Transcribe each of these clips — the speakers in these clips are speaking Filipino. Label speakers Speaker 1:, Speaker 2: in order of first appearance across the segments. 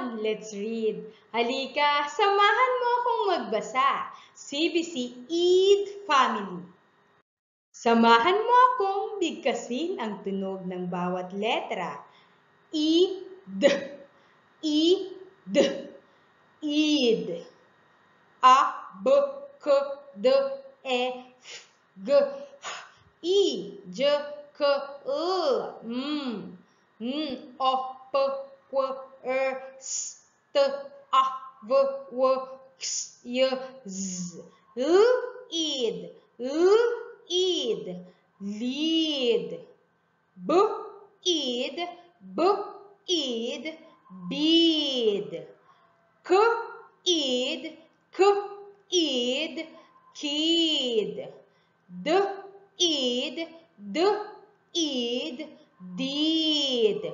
Speaker 1: on, let's read. Halika, samahan mo akong magbasa. CBC Eid Family. Samahan mo akong bigkasin ang tunog ng bawat letra. I-D, I-D, Eid. A, B, K, D, E, F, G, H, I, J, K, L, M, O, P, Q, R, S, T, A, V, W, X, Y, Z. Eid, Eid, lead. B, Eid, B, Eid, bead. K, Eid, K, Eid, kid. D, Eid, D, Eid, deed.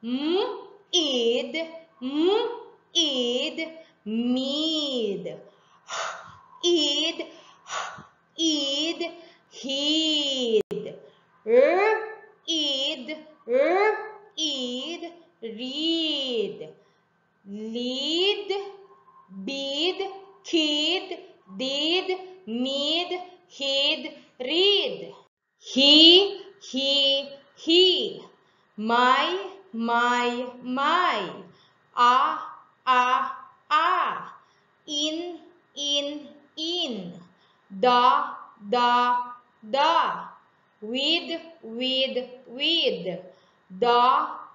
Speaker 1: M, Eid, M, Eid, mead. H, Eid, H, Eid, heed. R, Eid, R, Eid, read. Lead, bead, kid, did, need, hid, read. He, my, a, in, da,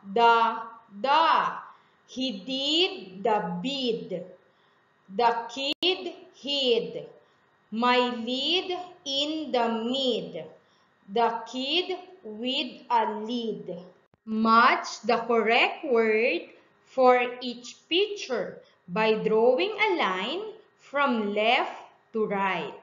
Speaker 1: with, da. He did the bid. The kid hid. My lead in the mid. The kid with a lead. Match the correct word for each picture by drawing a line from left to right.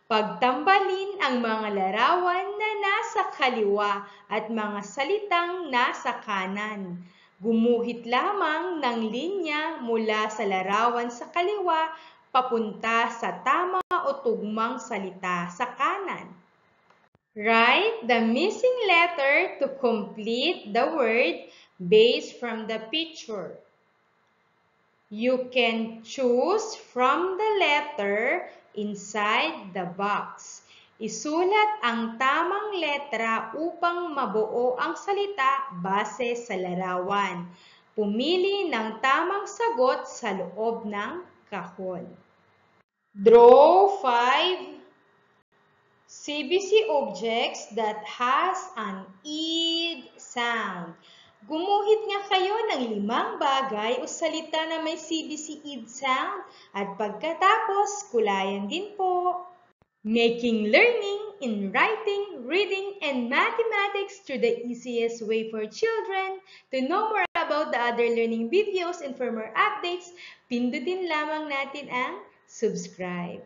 Speaker 1: Pagtambalin ang mga larawan na nasa kaliwa at mga salitang nasa kanan. Gumuhit lamang ng linya mula sa larawan sa kaliwa papunta sa tama o tugmang salita sa kanan. Write the missing letter to complete the word based from the picture. You can choose from the letter inside the box. Isulat ang tamang letra upang mabuo ang salita base sa larawan. Pumili ng tamang sagot sa loob ng kahon. Draw 5 CBC objects that has an Eid sound. Gumuhit nga kayo ng 5 bagay o salita na may CBC Eid sound at pagkatapos kulayan din po. Making learning in writing, reading, and mathematics through the easiest way for children. To know more about the other learning videos and for more updates, pindutin lamang natin ang subscribe.